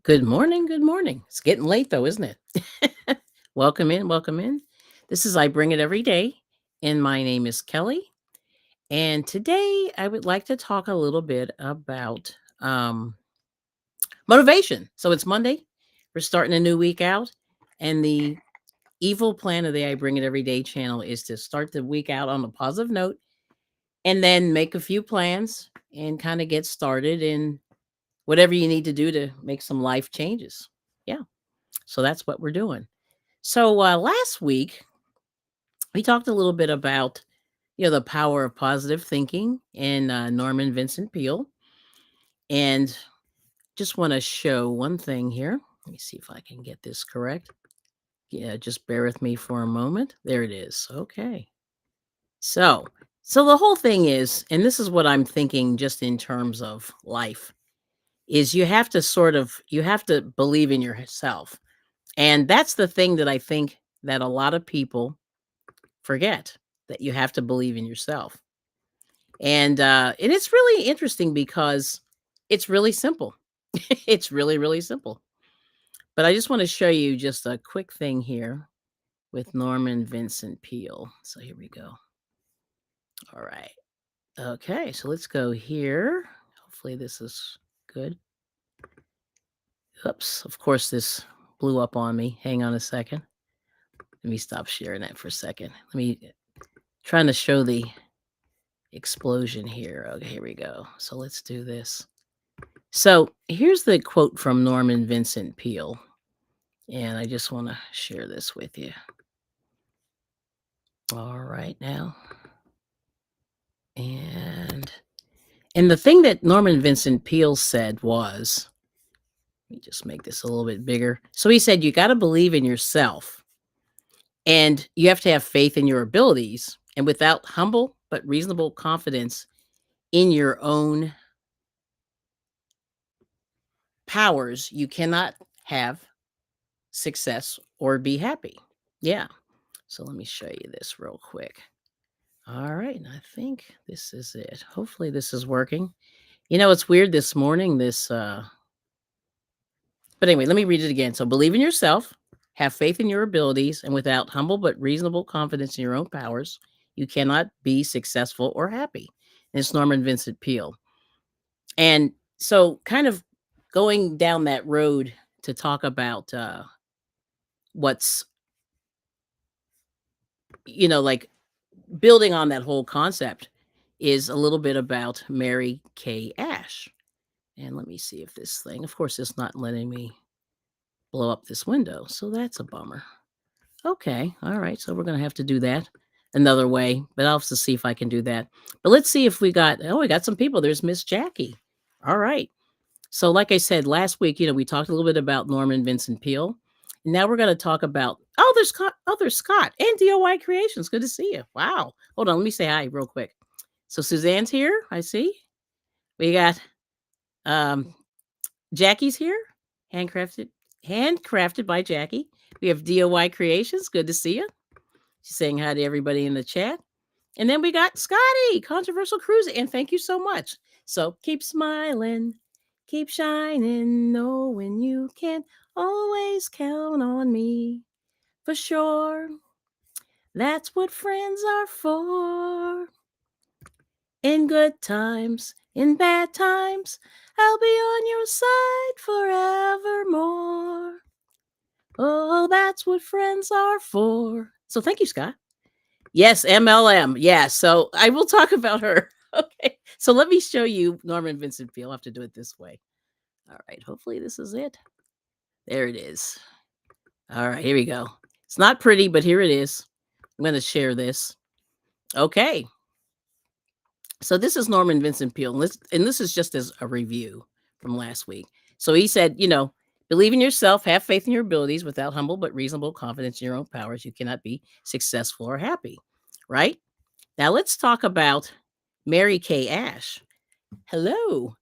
Good morning. Good morning. It's getting late though, isn't it? Welcome in. Welcome in. This is I Bring It Every Day, and my name is Kelly. And today I would like to talk a little bit about motivation. So it's Monday. We're starting a new week out, and the evil plan of the I Bring It Every Day channel is to start the week out on a positive note and then make a few plans and kind of get started in whatever you need to do to make some life changes. Yeah. So that's what we're doing. So last week we talked a little bit about the power of positive thinking and Norman Vincent Peale, and just want to show one thing here. Let me see if I can get this correct. Yeah, just bear with me for a moment. There it is. Okay. So so the whole thing is, and this is what I'm thinking just in terms of life, is you have to believe in yourself. And that's the thing that I think that a lot of people forget, that you have to believe in yourself. And it's really interesting because it's really simple. It's really, really simple. But I just want to show you just a quick thing here with Norman Vincent Peale. So here we go. All right. Okay, so let's go here. Hopefully this is good. Oops, of course this blew up on me. Hang on a second. Let me stop sharing that for a second. Let me trying to show the explosion here. Okay, here we go. So let's do this. So here's the quote from Norman Vincent Peale, and I just want to share this with you. All right now. And and the thing that Norman Vincent Peale said was, let me just make this a little bit bigger. So he said you got to believe in yourself, and you have to have faith in your abilities, and without humble but reasonable confidence in your own powers, you cannot have success or be happy. Yeah. So let me show you this real quick. All right. And I think this is it. Hopefully this is working. It's weird this morning, but anyway, let me read it again. So believe in yourself, have faith in your abilities, and without humble but reasonable confidence in your own powers, you cannot be successful or happy. And it's Norman Vincent Peale. And so kind of going down that road to talk about what's, like building on that whole concept is a little bit about Mary Kay Ash. And let me see if this thing, of course, it's not letting me blow up this window. So that's a bummer. Okay. All right. So we're going to have to do that another way, but I'll have to see if I can do that. But let's see if we got some people. There's Miss Jackie. All right. So, like I said last week, we talked a little bit about Norman Vincent Peale. And now we're going to talk about, there's Scott and DOI Creations. Good to see you. Wow. Hold on. Let me say hi real quick. So, Suzanne's here. I see. We got um, Jackie's here. Handcrafted, handcrafted by Jackie. We have DOI Creations. Good to see you. She's saying hi to everybody in the chat. And then we got Scotty, Controversial Cruise. And thank you so much. So keep smiling, keep shining, knowing you can always count on me. For sure. That's what friends are for. In good times, in bad times, I'll be on your side forevermore. Oh, that's what friends are for. So thank you, Scott. Yes, MLM. Yeah, so I will talk about her. Okay. So let me show you Norman Vincent Peale. I'll have to do it this way. All right. Hopefully this is it. There it is. All right, here we go. It's not pretty, but here it is. I'm going to share this. Okay. So this is Norman Vincent Peale, and this is just as a review from last week. So he said, believe in yourself, have faith in your abilities. Without humble but reasonable confidence in your own powers, you cannot be successful or happy. Right? Now let's talk about Mary Kay Ash. Hello.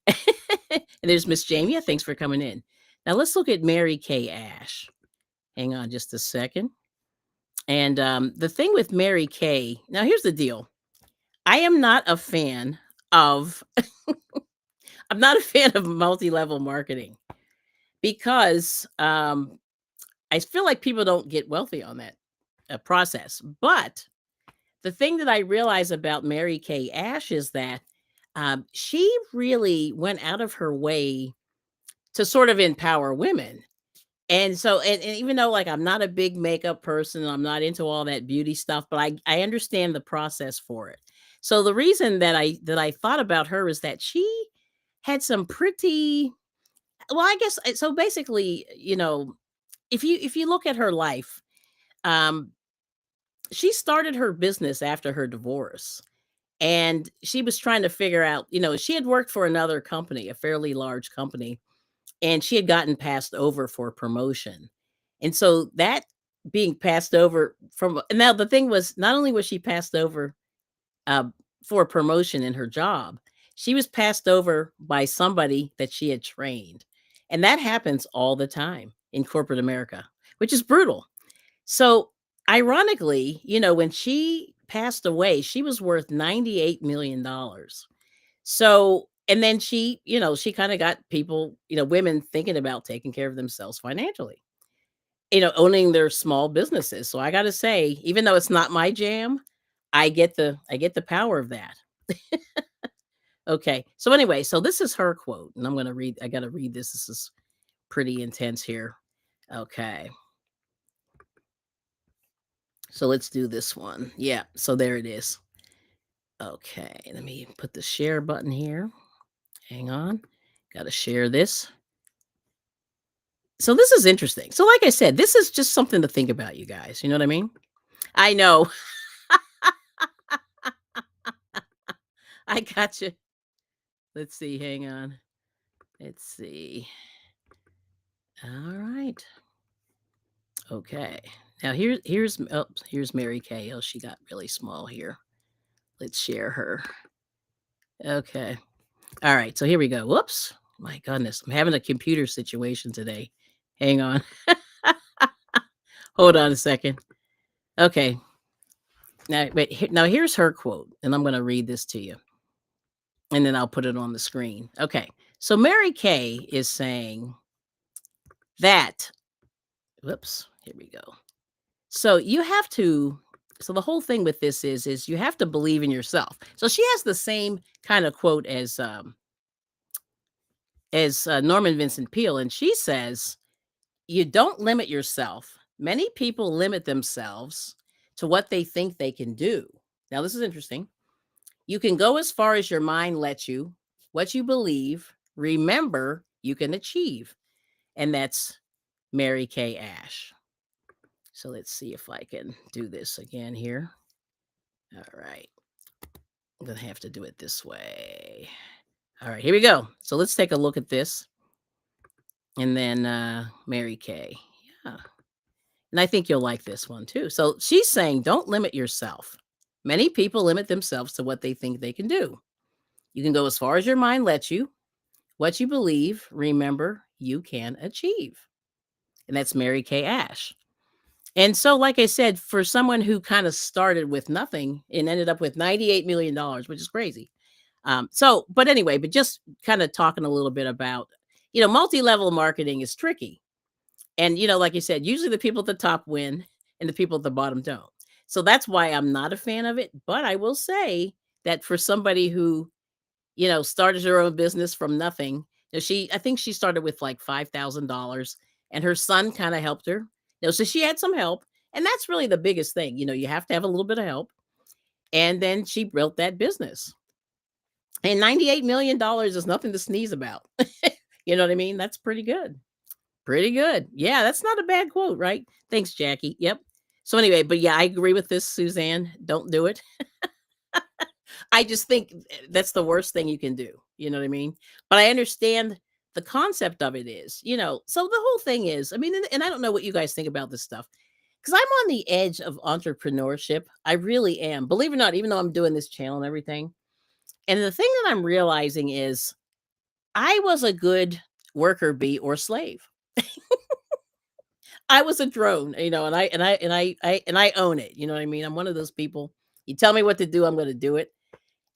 And there's Miss Jamie. Thanks for coming in. Now let's look at Mary Kay Ash. Hang on just a second. And the thing with Mary Kay, now here's the deal. I am not a fan of I'm not a fan of multi-level marketing because I feel like people don't get wealthy on that process. But the thing that I realize about Mary Kay Ash is that she really went out of her way to sort of empower women. And so, and even though like I'm not a big makeup person, I'm not into all that beauty stuff, but I understand the process for it. So the reason that I thought about her is that she had some pretty well, I guess so basically, if you look at her life, um, she started her business after her divorce. And she was trying to figure out, she had worked for another company, a fairly large company, and she had gotten passed over for promotion. And so that being passed over from now the thing was not only was she passed over uh, for a promotion in her job, she was passed over by somebody that she had trained. And that happens all the time in corporate America, which is brutal. So, ironically, when she passed away, she was worth $98 million. So, and then she kind of got people, women thinking about taking care of themselves financially, owning their small businesses. So I got to say, even though it's not my jam, I get the power of that. Okay. So anyway, so this is her quote, and I got to read this. This is pretty intense here. Okay. So let's do this one. Yeah. So there it is. Okay. Let me put the share button here. Hang on. Got to share this. So this is interesting. So like I said, this is just something to think about, you guys. You know what I mean? I know. I got you. Let's see. Hang on. Let's see. All right. Okay. Now here's Mary Kay. Oh, she got really small here. Let's share her. Okay. All right. So here we go. Whoops. My goodness. I'm having a computer situation today. Hang on. Hold on a second. Okay. Now here's her quote, and I'm going to read this to you, and then I'll put it on the screen. Okay. So Mary Kay is saying that, whoops, here we go. So you have to, so the whole thing with this is you have to believe in yourself. So she has the same kind of quote as Norman Vincent Peale, and she says, "You don't limit yourself. Many people limit themselves to what they think they can do." Now this is interesting. "You can go as far as your mind lets you. What you believe, remember, you can achieve." And that's Mary Kay Ash. So let's see if I can do this again here. All right. I'm going to have to do it this way. All right, here we go. So let's take a look at this. And then Mary Kay. Yeah. And I think you'll like this one too. So she's saying, don't limit yourself. Many people limit themselves to what they think they can do. You can go as far as your mind lets you. What you believe, remember, you can achieve. And that's Mary Kay Ash. And so, like I said, for someone who kind of started with nothing and ended up with $98 million, which is crazy. But anyway, but just kind of talking a little bit about, multi-level marketing is tricky. And, like you said, usually the people at the top win and the people at the bottom don't. So that's why I'm not a fan of it. But I will say that for somebody who started her own business from nothing. I think she started with like $5,000, and her son kind of helped her. So she had some help, and that's really the biggest thing. You have to have a little bit of help, and then she built that business. And $98 million is nothing to sneeze about. You know what I mean? That's pretty good. Pretty good. Yeah, that's not a bad quote, right? Thanks, Jackie. Yep. So anyway, but yeah, I agree with this, Suzanne. Don't do it. I just think that's the worst thing you can do. You know what I mean? But I understand the concept of it is, so the whole thing is, I mean, and I don't know what you guys think about this stuff because I'm on the edge of entrepreneurship. I really am. Believe it or not, even though I'm doing this channel and everything. And the thing that I'm realizing is I was a good worker bee or slave. I was a drone, and I own it. You know what I mean? I'm one of those people. You tell me what to do, I'm going to do it,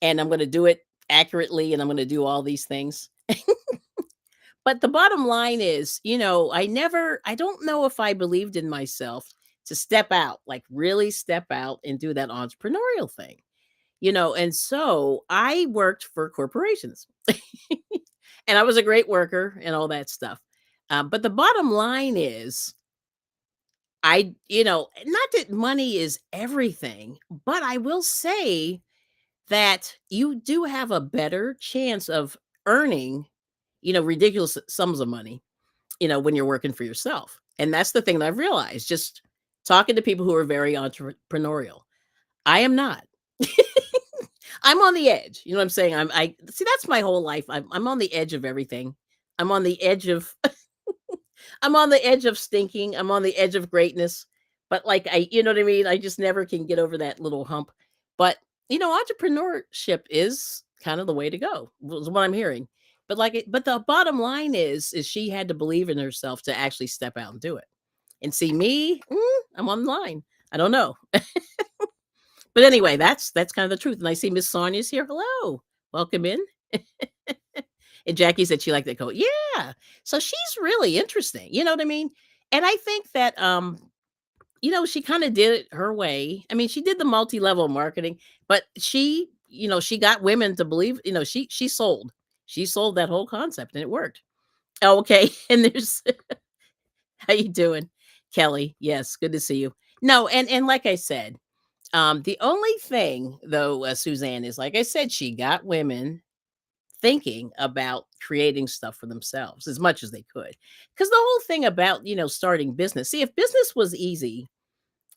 and I'm going to do it accurately, and I'm going to do all these things. But the bottom line is, I don't know if I believed in myself to step out, like really step out and do that entrepreneurial thing, and so I worked for corporations. And I was a great worker and all that stuff. But the bottom line is, not that money is everything, but I will say that you do have a better chance of earning, ridiculous sums of money, when you're working for yourself. And that's the thing that I've realized just talking to people who are very entrepreneurial. I am not. I'm on the edge. You know what I'm saying? I see that's my whole life. I'm on the edge of everything. I'm on the edge of I'm on the edge of stinking. I'm on the edge of greatness. But like you know what I mean? I just never can get over that little hump. But entrepreneurship is kind of the way to go, was what I'm hearing. But the bottom line is she had to believe in herself to actually step out and do it. And see me, I'm on the line. I don't know. But anyway, that's kind of the truth. And I see Miss Sonia's here. Hello. Welcome in. And Jackie said she liked that quote. Yeah. So she's really interesting. You know what I mean? And I think that she kind of did it her way. I mean, she did the multi-level marketing, but she got women to believe, she sold. She sold that whole concept and it worked. Oh, okay. And there's how you doing? Kelly. Yes, good to see you. No, and like I said, the only thing though, Suzanne, is like I said, she got women thinking about creating stuff for themselves as much as they could. Because the whole thing about, starting business, see, if business was easy,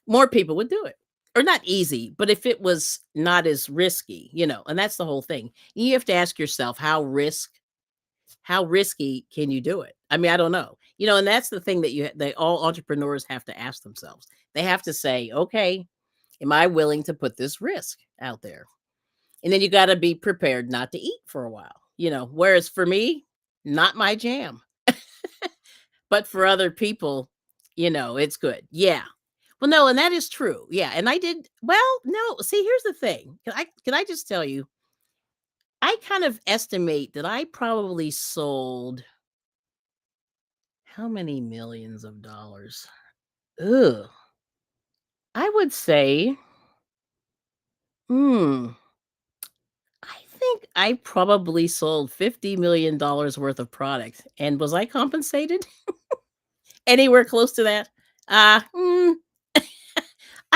more people would do it. Or not easy, but if it was not as risky, and that's the whole thing. You have to ask yourself how risky can you do it? I mean, I don't know. And that's the thing that they all entrepreneurs have to ask themselves. They have to say, okay, am I willing to put this risk out there? And then you gotta be prepared not to eat for a while, whereas for me, not my jam. But for other people, it's good. Yeah. Well, no, and that is true. Yeah, and I did well, no, see, here's the thing. Can I just tell you, I kind of estimate that I probably sold how many millions of dollars? Ugh. I would say, hmm, I think I probably sold $50 million worth of product, and was I compensated anywhere close to that?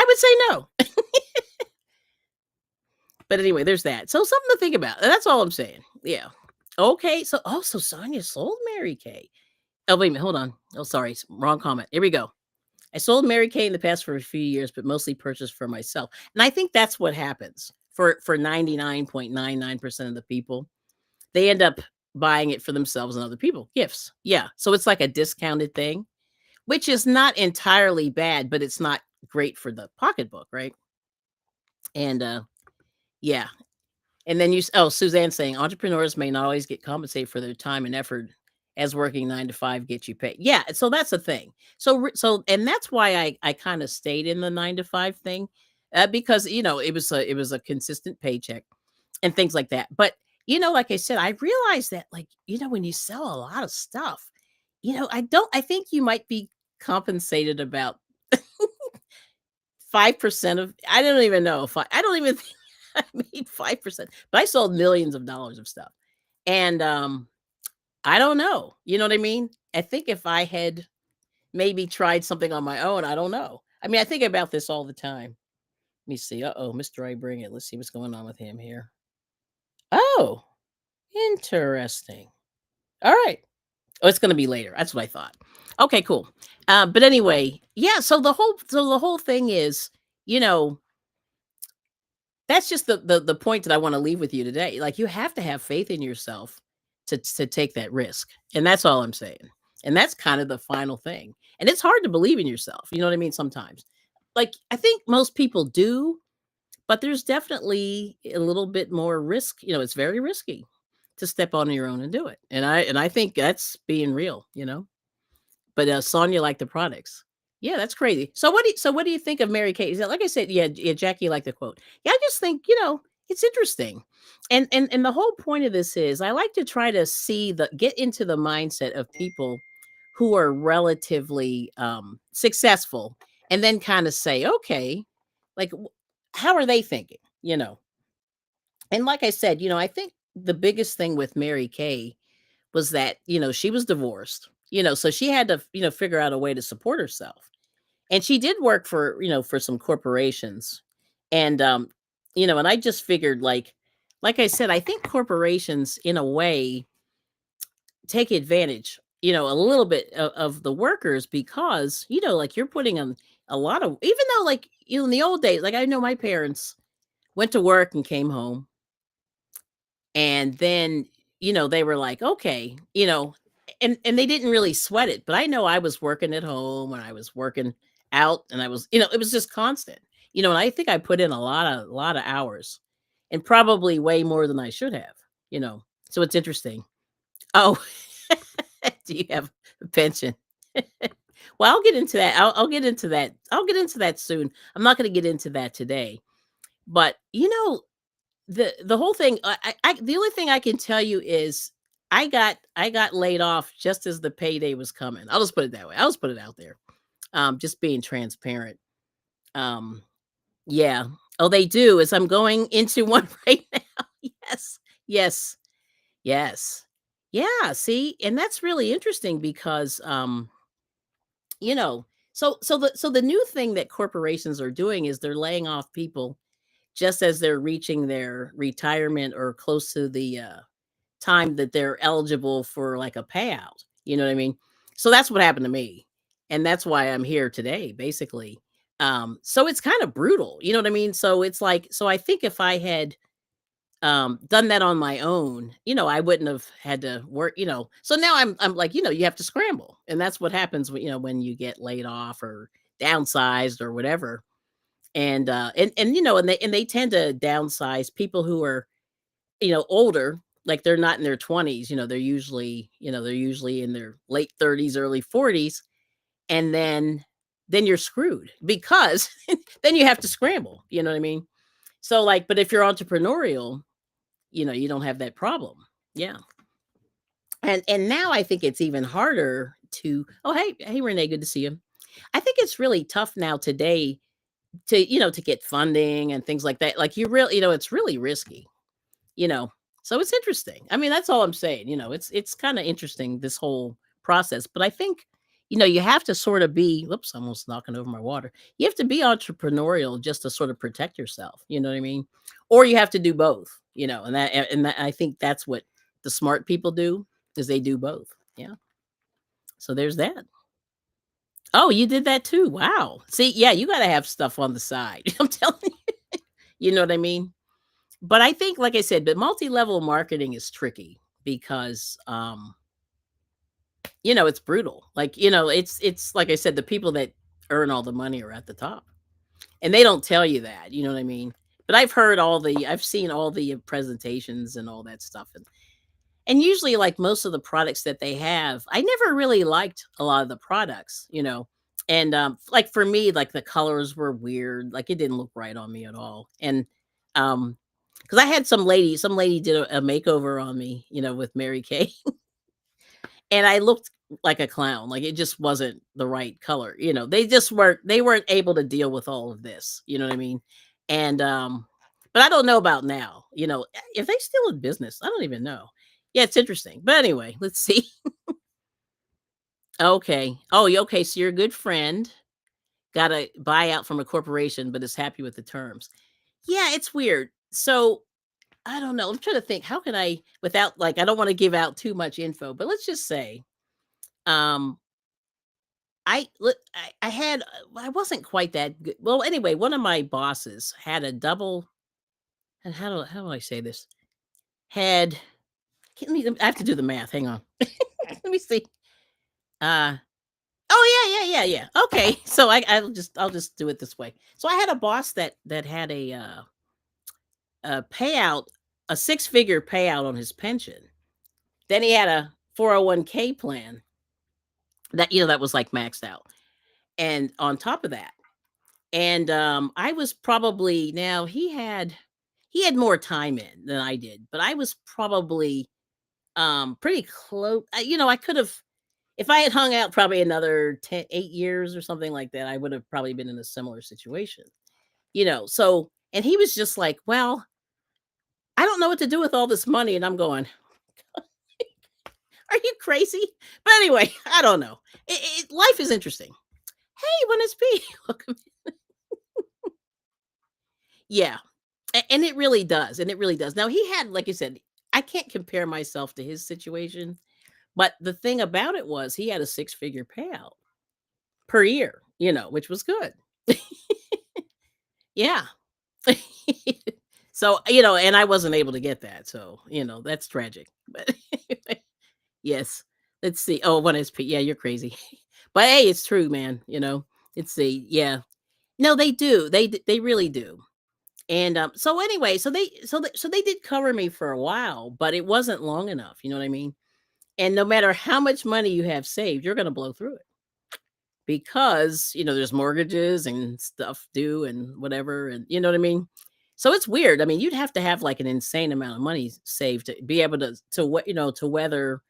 I would say no. But anyway, there's that. So something to think about. That's all I'm saying. Yeah. Okay. So also Sonia sold Mary Kay. Oh, wait a minute. Hold on. Oh, sorry. Wrong comment. Here we go. I sold Mary Kay in the past for a few years, but mostly purchased for myself. And I think that's what happens for 99.99% of the people. They end up buying it for themselves and other people. Gifts. Yeah. So it's like a discounted thing, which is not entirely bad, but it's not great for the pocketbook, right? And yeah. And then Suzanne saying entrepreneurs may not always get compensated for their time and effort as working 9 to 5 gets you paid. Yeah, so that's the thing. And that's why I kind of stayed in the 9 to 5 thing, because it was a consistent paycheck and things like that. But like I said, I realized that like when you sell a lot of stuff, I think you might be compensated about 5% of, I don't even know if I don't even think I made 5%, but I sold millions of dollars of stuff. And I don't know. You know what I mean? I think if I had maybe tried something on my own, I don't know. I mean, I think about this all the time. Let me see. Uh-oh, Mr. I bring it. Let's see what's going on with him here. Oh, interesting. All right. Oh, it's going to be later. That's what I thought. Okay, cool. But anyway, yeah. So the whole thing is, you know, that's just the point that I wanna leave with you today. Like, you have to have faith in yourself to take that risk, and that's all I'm saying. And that's kind of the final thing. And it's hard to believe in yourself, you know what I mean, sometimes. Like, I think most people do, but there's definitely a little bit more risk, it's very risky to step on your own and do it. And I think that's being real. But, Sonya liked the products. Yeah, that's crazy. So what do you think of Mary Kate? Is that like I said, yeah, Jackie liked the quote. Yeah, I just think, It's interesting. And the whole point of this is I like to try to see the get into the mindset of people who are relatively successful and then kind of say, okay, like how are they thinking? You know. And like I said, I think the biggest thing with Mary Kay was that, she was divorced. So she had to, figure out a way to support herself. And she did work for, for some corporations. And and I just figured like I said, I think corporations in a way take advantage, a little bit of the workers because, like you're putting on a lot of even though like in the old days, like I know my parents went to work and came home and then, they were like, "Okay," and they didn't really sweat it, but I know I was working at home and I was working out and I was, it was just constant. And I think I put in a lot of hours and probably way more than I should have, you know. So it's interesting. Oh, do you have a pension? Well, I'll get into that. I'll get into that. I'll get into that soon. I'm not going to get into that today. But the whole thing, the only thing I can tell you is I got laid off just as the payday was coming. I'll just put it that way. I'll just put it out there. Just being transparent. Um, yeah. Oh, they do. As I'm going into one right now. Yes. Yes. Yes. Yeah. See, and that's really interesting because you know, so the new thing that corporations are doing is they're laying off people just as they're reaching their retirement or close to the time that they're eligible for like a payout. You know what I mean? So that's what happened to me. And that's why I'm here today, basically. So it's kind of brutal. You know what I mean? So it's like, so I think if I had done that on my own, I wouldn't have had to work, So now I'm like, you have to scramble. And that's what happens when, when you get laid off or downsized or whatever. And they tend to downsize people who are, older, like they're not in their 20s, they're usually in their late 30s, early 40s, and then you're screwed because then you have to scramble, you know what I mean? So like, but if you're entrepreneurial, you don't have that problem. Yeah. And now I think it's even harder to oh hey Renee, good to see you. I think it's really tough now today to get funding and things like that. Like you really, it's really risky, you know. So it's interesting. I mean, that's all I'm saying. It's kind of interesting this whole process. But I think, you have to sort of be. Whoops, I'm almost knocking over my water. You have to be entrepreneurial just to sort of protect yourself. You know what I mean? Or you have to do both. And that I think that's what the smart people do is they do both. Yeah. So there's that. Oh, you did that too. Wow. See, yeah, you got to have stuff on the side. I'm telling you. You know what I mean? But I think, like I said, but multi-level marketing is tricky because it's brutal. Like, it's like I said, the people that earn all the money are at the top. And they don't tell you that, you know what I mean? But I've seen all the presentations and all that stuff. And usually like most of the products that they have, I never really liked a lot of the products, And like for me, like the colors were weird, like it didn't look right on me at all. And um because I had some lady did a makeover on me, with Mary Kay, and I looked like a clown. Like it just wasn't the right color. They weren't able to deal with all of this. You know what I mean? And but I don't know about now. If they still in business, I don't even know. Yeah, it's interesting. But anyway, let's see. Okay. Oh, okay. So you're a good friend. Got a buyout from a corporation, but is happy with the terms. Yeah, it's weird. So I don't know. I'm trying to think. How can I, without like, I don't want to give out too much info, but let's just say, um, I had, I wasn't quite that good. Well, anyway, one of my bosses had a double, and how do I say this? Had, I have to do the math. Hang on. Let me see. Uh, oh yeah, yeah, yeah, yeah. Okay. So I'll just do it this way. So I had a boss that had a payout, a six-figure payout on his pension. Then he had a 401k plan that was like maxed out. And on top of that, and I was probably now he had more time in than I did, but I was probably pretty close. I could have, if I had hung out probably another 10, 8 years or something like that, I would have probably been in a similar situation. So and he was just like, "Well, I don't know what to do with all this money." And I'm going, "Are you crazy?" But anyway, I don't know. Life is interesting. Hey, when it's B. Welcome. Yeah. And it really does. And it really does. Now he had, like you said, I can't compare myself to his situation, but the thing about it was he had a six-figure payout per year, which was good. Yeah. So, and I wasn't able to get that. So, that's tragic. But yes. Let's see. Oh, one SP. Yeah, you're crazy. But hey, it's true, man. Let's see. Yeah. No, they do. They really do. And so anyway, so they did cover me for a while, but it wasn't long enough. You know what I mean? And no matter how much money you have saved, you're going to blow through it because there's mortgages and stuff due and whatever, and you know what I mean. So it's weird. I mean, you'd have to have like an insane amount of money saved to be able to weather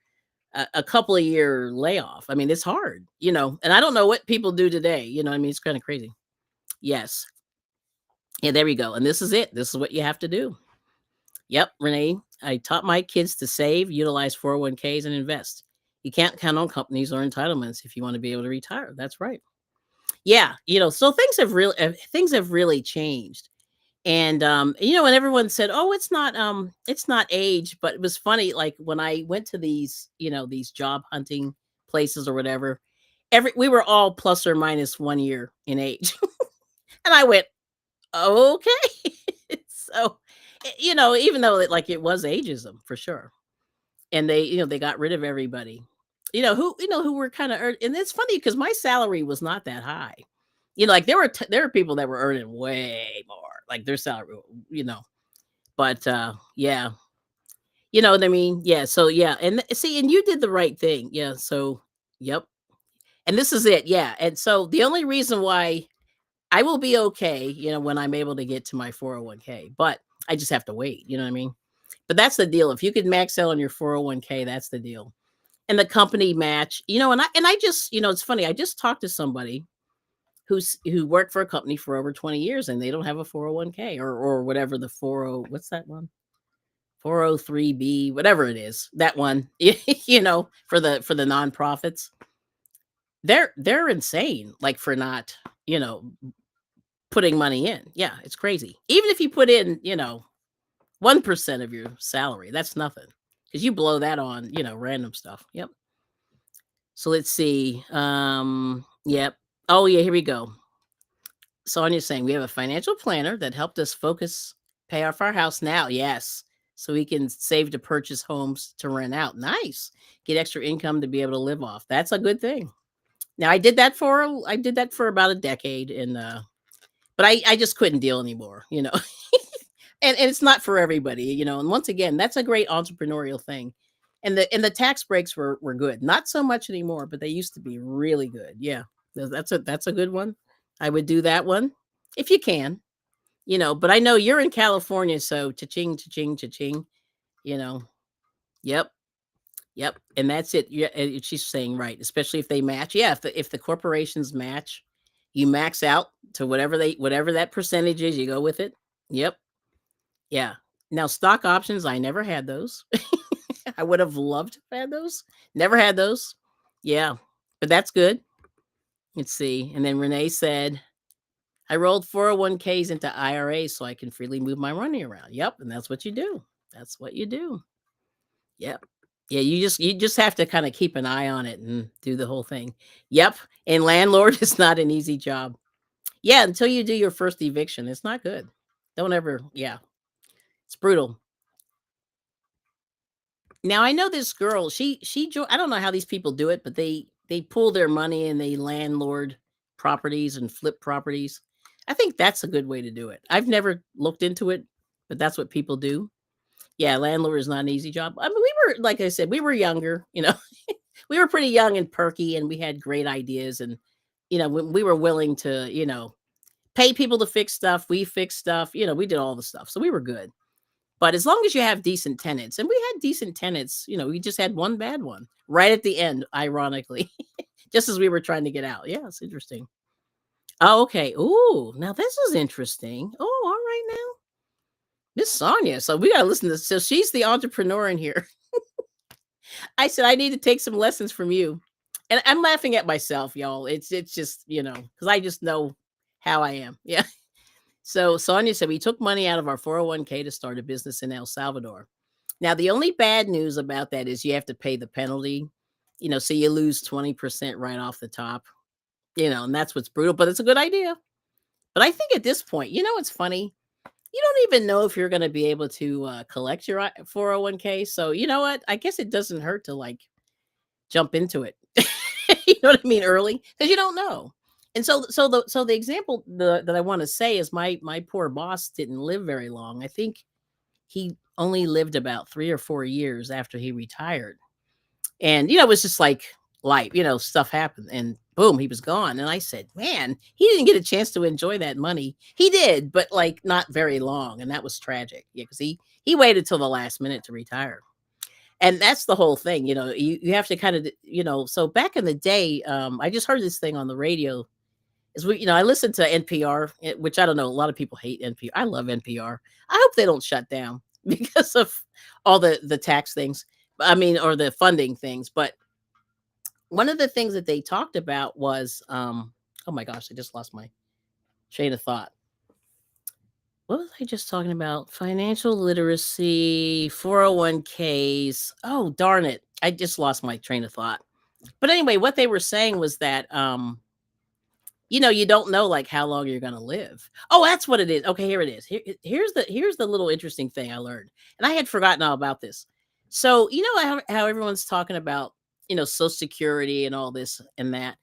a couple of year layoff. I mean, it's hard, and I don't know what people do today. You know what I mean? It's kind of crazy. Yes. Yeah, there we go. And this is it. This is what you have to do. Yep, Renee. I taught my kids to save, utilize 401ks, and invest. You can't count on companies or entitlements if you want to be able to retire. That's right. Yeah, so things have really changed. And and everyone said, "Oh, it's not age," but it was funny like when I went to these job hunting places or whatever, we were all plus or minus 1 year in age. And I went, "Okay." So, even though it was ageism for sure. And they got rid of everybody. Who were kind of, and it's funny because my salary was not that high. Like there were people that were earning way more, like their salary, you know. But yeah, you know what I mean? Yeah, so yeah, and see, and you did the right thing. Yeah, so yep. And this is it. Yeah. And so the only reason why I will be okay, when I'm able to get to my 401k, but I just have to wait, you know what I mean? But that's the deal. If you could max out on your 401k, that's the deal. And the company match, and I just, it's funny. I just talked to somebody who worked for a company for over 20 years and they don't have a 401k or whatever the 40, what's that one? 403b, whatever it is. That one, for the nonprofits. They're insane like for not, you know, putting money in. Yeah, it's crazy. Even if you put in, 1% of your salary, that's nothing. Because you blow that on, random stuff. Yep. So let's see. Yep. Oh yeah, here we go. Sonia's saying we have a financial planner that helped us focus, pay off our house now. Yes. So we can save to purchase homes to rent out. Nice. Get extra income to be able to live off. That's a good thing. Now I did that for about a decade, and but I just couldn't deal anymore. And it's not for everybody. And once again, that's a great entrepreneurial thing. And the tax breaks were good. Not so much anymore, but they used to be really good. Yeah. That's a good one. I would do that one if you can. But I know you're in California, so cha-ching, cha-ching, cha-ching, you know. Yep. Yep. And that's it. Yeah, and she's saying right, especially if they match. Yeah, if the corporations match, you max out to whatever that percentage is, you go with it. Yep. Yeah. Now stock options, I never had those. I would have loved to have had those. Never had those. Yeah. But that's good. Let's see. And then Renee said, I rolled 401ks into IRAs so I can freely move my money around. Yep. And that's what you do. That's what you do. Yep. Yeah, you just have to kind of keep an eye on it and do the whole thing. Yep. And landlord is not an easy job. Yeah, until you do your first eviction, it's not good. Don't ever, yeah. It's brutal. Now I know this girl, I don't know how these people do it, but they pull their money and they landlord properties and flip properties. I think that's a good way to do it. I've never looked into it, but that's what people do. Yeah, landlord is not an easy job. I mean, we were, like I said, we were younger. We were pretty young and perky and we had great ideas, and we were willing to, pay people to fix stuff. We fixed stuff. We did all the stuff. So we were good. But as long as you have decent tenants, and we had decent tenants, we just had one bad one right at the end, ironically, just as we were trying to get out. Yeah, it's interesting. Oh, okay. Ooh, now this is interesting. Oh, all right now. Miss Sonia. So we gotta listen to this. So she's the entrepreneur in here. I said I need to take some lessons from you. And I'm laughing at myself, y'all. It's just, because I just know how I am. Yeah. So Sonia said we took money out of our 401k to start a business in El Salvador. Now the only bad news about that is you have to pay the penalty. So you lose 20% right off the top. And that's what's brutal, but it's a good idea. But I think at this point, it's funny. You don't even know if you're going to be able to collect your 401k. So you know what? I guess it doesn't hurt to like jump into it. You know what I mean? Early, because you don't know. And so the example that I want to say is my poor boss didn't live very long. I think he only lived about 3 or 4 years after he retired. And it was just like life, stuff happened and boom, he was gone. And I said, man, he didn't get a chance to enjoy that money. He did, but like not very long. And that was tragic. Yeah, because he waited till the last minute to retire. And that's the whole thing, you have to kind of, so back in the day, I just heard this thing on the radio. Is I listen to NPR, which I don't know, a lot of people hate NPR. I love NPR. I hope they don't shut down because of all the tax things. I mean, or the funding things. But one of the things that they talked about was, oh my gosh, I just lost my train of thought. What was I just talking about? Financial literacy, 401ks. Oh, darn it. I just lost my train of thought. But anyway, what they were saying was that you don't know like how long you're gonna live. Oh, that's what it is. Okay, here it is. Here's the little interesting thing I learned, and I had forgotten all about this. So how everyone's talking about Social Security and all this and that.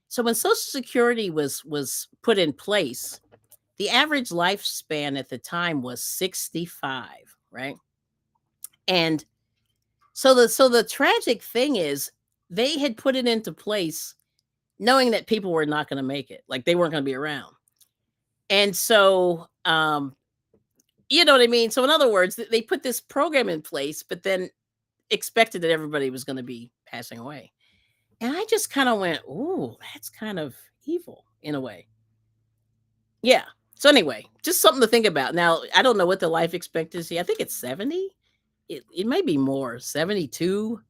So when Social Security was put in place, the average lifespan at the time was 65, right? And so the tragic thing is they had put it into place knowing that people were not going to make it, like they weren't going to be around. And so, you know what I mean? So, in other words, they put this program in place, but then expected that everybody was going to be passing away. And I just kind of went, ooh, that's kind of evil in a way. Yeah. So, anyway, just something to think about. Now, I don't know what the life expectancy, I think it's 70. It may be more, 72.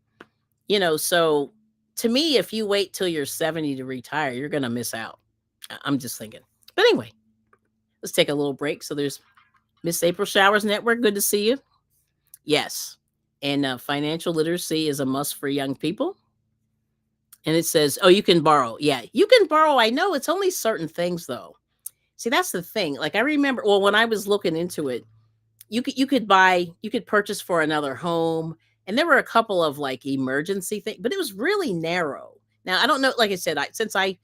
So to me, if you wait till you're 70 to retire, you're going to miss out. I'm just thinking. But anyway, let's take a little break. So there's Miss April Showers Network. Good to see you. Yes. And financial literacy is a must for young people. And it says, oh, you can borrow. Yeah, you can borrow. I know it's only certain things, though. See, that's the thing. Like I remember, well, when I was looking into it, you could purchase for another home, and there were a couple of like emergency things, but it was really narrow. Now I don't know, like I said, I since I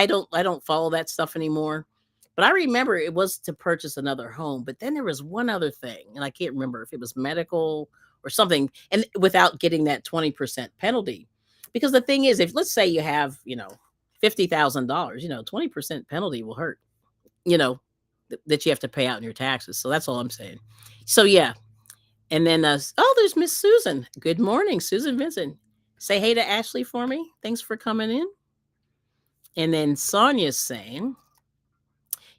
don't follow that stuff anymore, but I remember it was to purchase another home. But then there was one other thing, and I can't remember if it was medical or something, and without getting that 20% penalty. Because the thing is, if let's say you have $50,000, 20% penalty will hurt. You know, that you have to pay out in your taxes. So that's all I'm saying. So yeah. And then oh, there's Miss Susan. Good morning, Susan Vincent. Say hey to Ashley for me. Thanks for coming in. And then Sonia's saying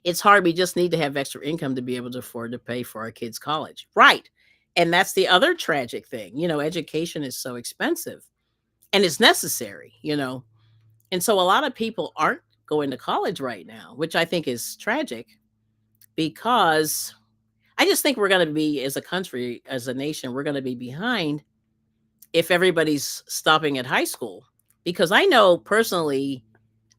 it's hard. We just need to have extra income to be able to afford to pay for our kids' college. Right. And that's the other tragic thing. Education is so expensive and it's necessary. And so a lot of people aren't going to college right now, which I think is tragic because I just think we're going to be, as a country, as a nation, we're going to be behind if everybody's stopping at high school. Because I know personally,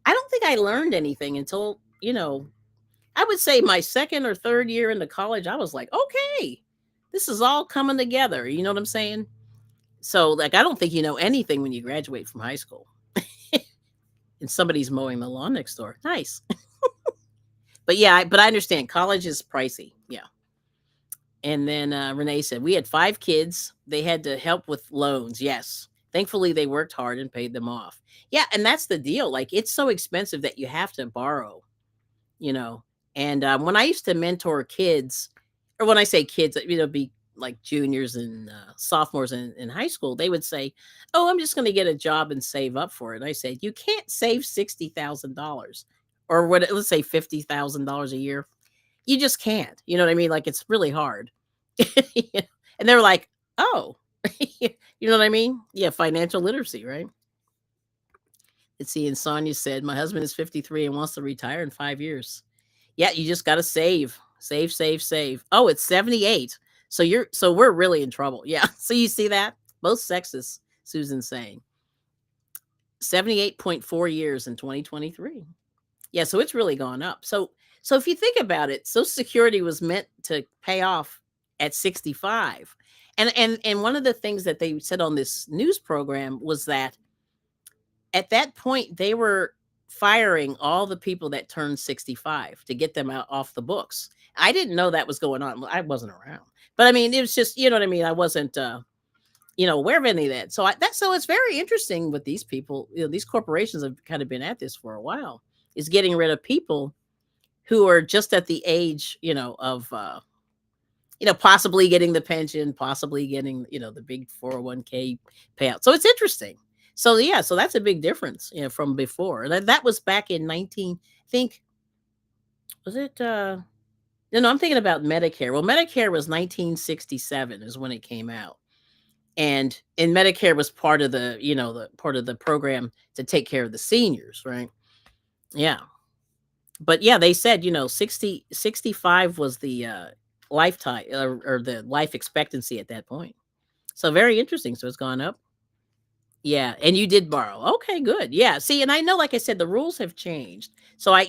I don't think I learned anything until, I would say my second or third year into college. I was like, okay, this is all coming together. You know what I'm saying? So, like, I don't think you know anything when you graduate from high school and somebody's mowing the lawn next door. Nice. But yeah, but I understand college is pricey. Yeah. And then Renee said, we had 5 kids. They had to help with loans. Yes. Thankfully, they worked hard and paid them off. Yeah. And that's the deal. Like, it's so expensive that you have to borrow, you know. And when I used to mentor kids, or when I say kids, be like juniors and sophomores in high school, they would say, "Oh, I'm just going to get a job and save up for it." And I said, "You can't save $60,000, or what? Let's say $50,000 a year. You just can't. You know what I mean? Like it's really hard." And they're like, "Oh, you know what I mean? Yeah, financial literacy, right?" Let's see. And Sonia said, "My husband is 53 and wants to retire in 5 years." Yeah, you just gotta save. Save, save, save. Oh, it's 78. So we're really in trouble. Yeah. So you see that? Both sexes, Susan's saying. 78.4 years in 2023. Yeah, so it's really gone up. So if you think about it, Social Security was meant to pay off at 65. And one of the things that they said on this news program was that at that point they were firing all the people that turned 65 to get them out off the books. I didn't know that was going on. Well, I wasn't around. But I mean, it was just, you know what I mean? I wasn't aware of any of that. So it's very interesting with these people, these corporations have kind of been at this for a while. Is getting rid of people who are just at the age, of possibly getting the pension, possibly getting, the big 401k payout. So it's interesting. So yeah, so that's a big difference, from before. That was back in 19, I think, was it no, I'm thinking about Medicare. Well, Medicare was 1967 is when it came out. And Medicare was part of the part of the program to take care of the seniors, right? Yeah. But yeah, they said, 65 was the lifetime, or the life expectancy at that point. So very interesting. So it's gone up. Yeah, and you did borrow. Okay, good. Yeah. See, and I know, like I said, the rules have changed. So I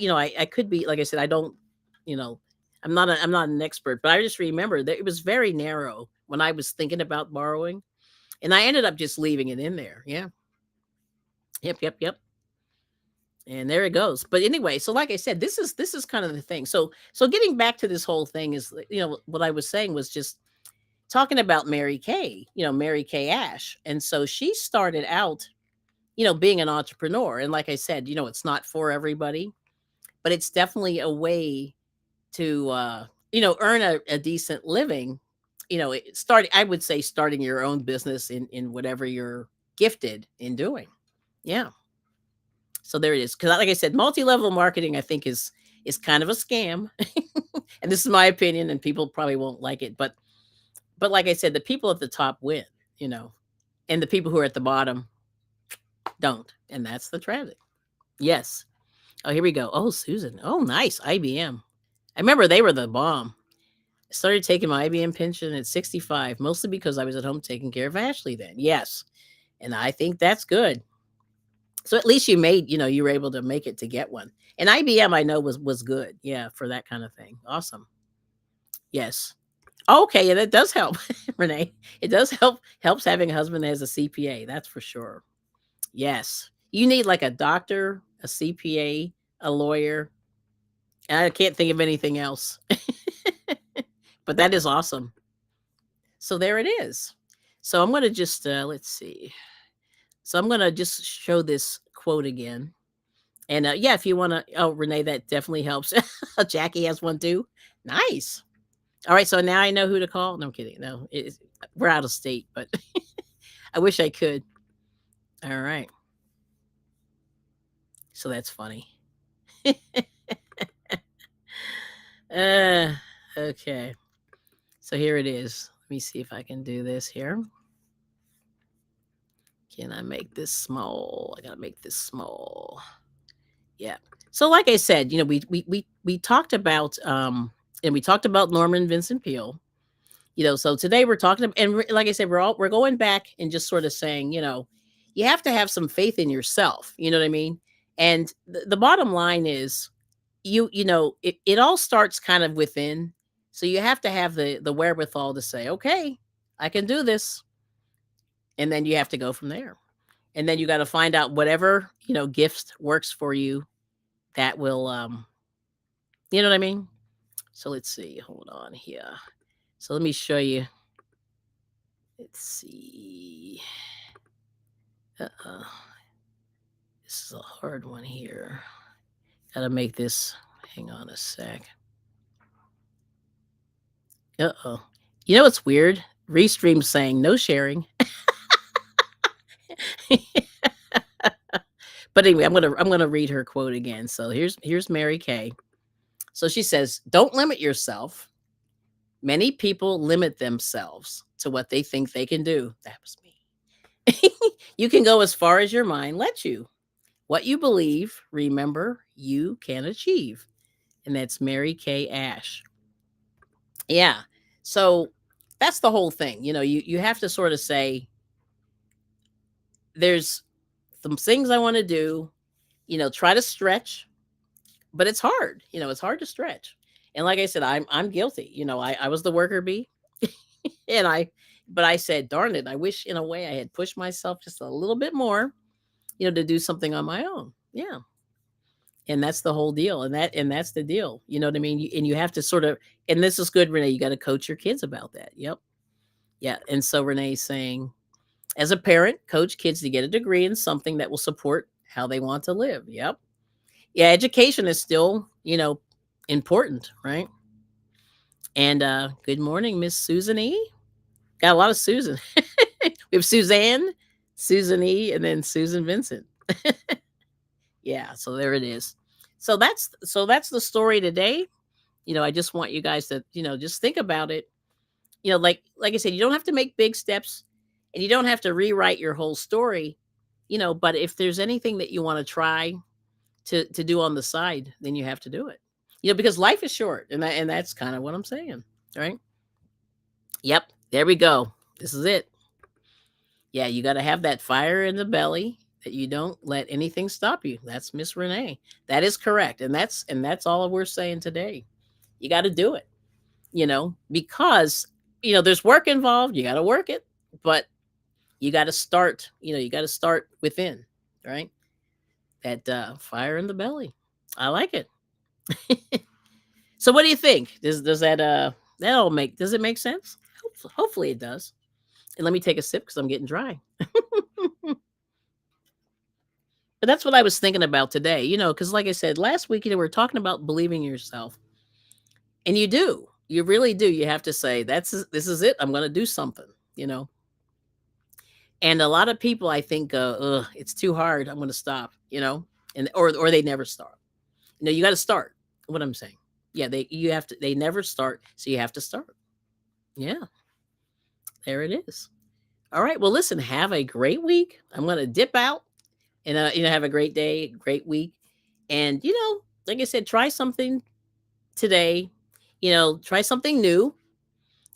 could be, like I said, I don't, you know, I'm not an expert, but I just remember that it was very narrow when I was thinking about borrowing, and I ended up just leaving it in there. Yeah. Yep. Yep. Yep. And there it goes. But anyway, so like I said, this is kind of the thing. So getting back to this whole thing is, what I was saying was just talking about Mary Kay, Mary Kay Ash. And so she started out, being an entrepreneur. And like I said, it's not for everybody, but it's definitely a way to, earn a decent living. I would say starting your own business in whatever you're gifted in doing. Yeah. So there it is. Because like I said, multi-level marketing, I think is kind of a scam. And this is my opinion, and people probably won't like it. But like I said, the people at the top win, you know, and the people who are at the bottom don't. And that's the tragedy. Yes. Oh, here we go. Oh, Susan. Oh, nice. IBM. I remember they were the bomb. I started taking my IBM pension at 65, mostly because I was at home taking care of Ashley then. Yes. And I think that's good. So at least you were able to make it to get one. And IBM I know was good. Yeah, for that kind of thing. Awesome. Yes. Okay, yeah, that does help, Renee. It does helps having a husband that has a CPA, that's for sure. Yes. You need like a doctor, a CPA, a lawyer. And I can't think of anything else. But that is awesome. So there it is. So I'm going to just let's see. So I'm going to just show this quote again. And yeah, if you want to, oh, Renee, that definitely helps. Jackie has one too. Nice. All right, so now I know who to call. No, I'm kidding. No, we're out of state, but I wish I could. All right, so that's funny. uh, okay, so here it is. Let me see if I can do this here. Can I make this small? I gotta make this small. Yeah. So, like I said, we talked about and we talked about Norman Vincent Peale. So today we're talking and like I said, we're going back and just sort of saying, you have to have some faith in yourself, you know what I mean? And the bottom line is it all starts kind of within. So you have to have the wherewithal to say, okay, I can do this. And then you have to go from there. And then you got to find out whatever, gifts works for you that will you know what I mean? So let's see. Hold on here. So let me show you. Let's see. Uh-uh. This is a hard one here. Gotta make this. Hang on a sec. Uh-oh. You know what's weird? Restream saying no sharing. But anyway, I'm gonna read her quote again. So here's Mary Kay. So she says, "Don't limit yourself. Many people limit themselves to what they think they can do." That was me. You can go as far as your mind lets you. What you believe, remember, you can achieve. And that's Mary Kay Ash. Yeah. So that's the whole thing. You have to sort of say, there's some things I want to do, try to stretch, but it's hard. It's hard to stretch. And like I said, I'm guilty. I was the worker bee. and but I said, darn it, I wish in a way I had pushed myself just a little bit more, to do something on my own. Yeah. And that's the whole deal. And that's the deal. You know what I mean? And you have to sort of, and this is good, Renee, you got to coach your kids about that. Yep. Yeah. And so Renee's saying, as a parent, coach kids to get a degree in something that will support how they want to live. Yep. Yeah, education is still, important, right? And good morning, Miss Susan E. Got a lot of Susan. We have Suzanne, Susan E, and then Susan Vincent. Yeah, so there it is. So that's the story today. I just want you guys to, just think about it. Like I said, you don't have to make big steps and you don't have to rewrite your whole story, but if there's anything that you want to try to do on the side, then you have to do it. Because life is short, and that's kind of what I'm saying, right? Yep, there we go. This is it. Yeah, you got to have that fire in the belly that you don't let anything stop you. That's Miss Renee. That is correct, and that's all we're saying today. You got to do it, because there's work involved. You got to work it, but you got to start. You got to start within, right? That fire in the belly. I like it. So what do you think? Does that all make does it make sense? Hopefully it does. And let me take a sip because I'm getting dry. But that's what I was thinking about today, because like I said, last week, we were talking about believing in yourself. And you do. You really do. You have to say, this is it. I'm gonna do something, you know. And a lot of people I think ugh, it's too hard. I'm gonna stop, and or they never start. You gotta start. What I'm saying. Yeah, they never start, so you have to start. Yeah, there it is. All right. Well, listen, have a great week. I'm going to dip out and, have a great day, great week. And, like I said, try something today, try something new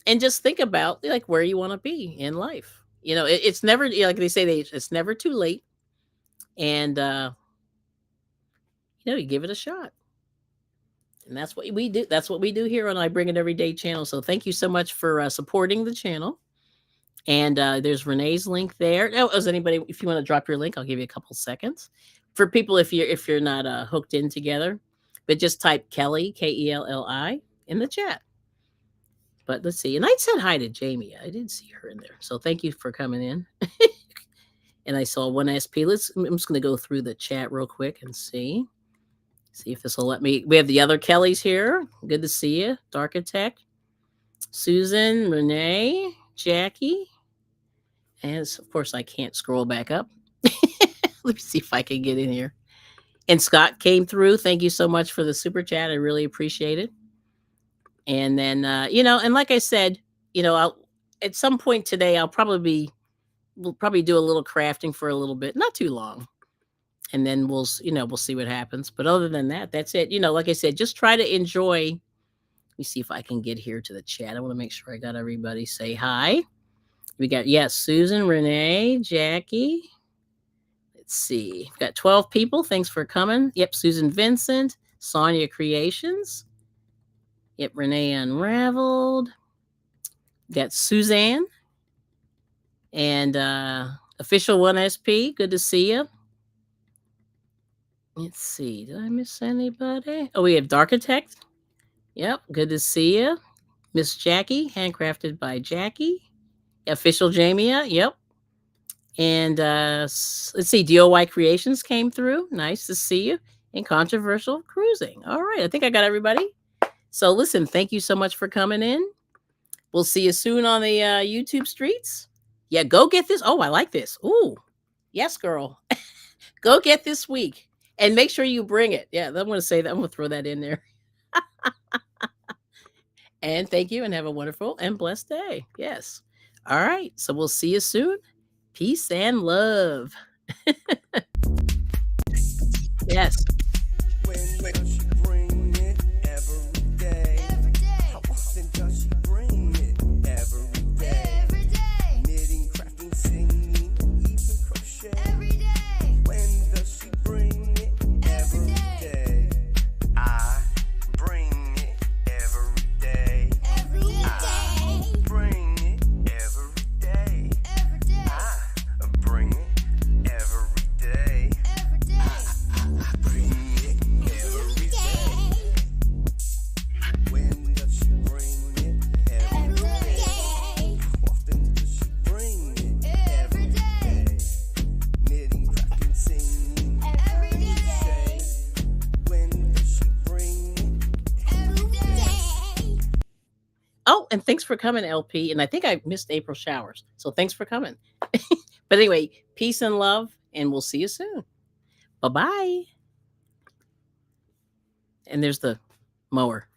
and just think about like where you want to be in life. It's never, like they say, it's never too late. And, you give it a shot. And that's what we do. That's what we do here on I Bring It Everyday channel. So thank you so much for supporting the channel. And there's Renee's link there. Oh, is anybody? If you want to drop your link, I'll give you a couple seconds. For people, if you're not hooked in together, but just type Kelly Kelli in the chat. But let's see. And I said hi to Jamie. I did see her in there. So thank you for coming in. And I saw one SP. I'm just going to go through the chat real quick and see if this will let me. We have the other Kellys here. Good to see you, Darkitect, Susan, Renee, Jackie. And of course, I can't scroll back up. Let me see if I can get in here. And Scott came through. Thank you so much for the super chat. I really appreciate it. And then, and like I said, at some point today, we'll probably do a little crafting for a little bit, not too long. And then we'll see what happens. But other than that, that's it. Like I said, just try to enjoy. Let me see if I can get here to the chat. I want to make sure I got everybody say hi. We got, Susan, Renee, Jackie. Let's see. We've got 12 people. Thanks for coming. Yep, Susan Vincent, Sonia Creations. Yep, Renee Unraveled. We got Suzanne. And Official 1SP. Good to see you. Let's see. Did I miss anybody? Oh, we have Darkitect. Yep, good to see you. Miss Jackie, handcrafted by Jackie. Official Jamia. Yep. And let's see, DOY Creations came through. Nice to see you. and controversial cruising. All right, I think I got everybody. So listen, thank you so much for coming in. We'll see you soon on the YouTube streets. Yeah, go get this. Oh, I like this. Ooh, yes, girl. Go get this week and make sure you bring it. Yeah, I'm going to say that. I'm going to throw that in there. And thank you and have a wonderful and blessed day. Yes. All right. So we'll see you soon. Peace and love. Yes. When does she bring it? Every day. Every day. How often does she bring it? Every day. Every day. Knitting, crafting, singing, even crochet. Every day. When does she bring it? Every day. I bring it every day. Every day. Bring it every day. Every day. I bring it every day. Every day. Bring it every day. When does she bring it? Every day. How often does she bring it? Every day. Knitting, crafting, singing, Every day. crochet. When does she bring it? Every day. Oh, and thanks for coming, LP. And I think I missed April showers. So thanks for coming. But anyway, peace and love, and we'll see you soon. Bye bye. And there's the mower.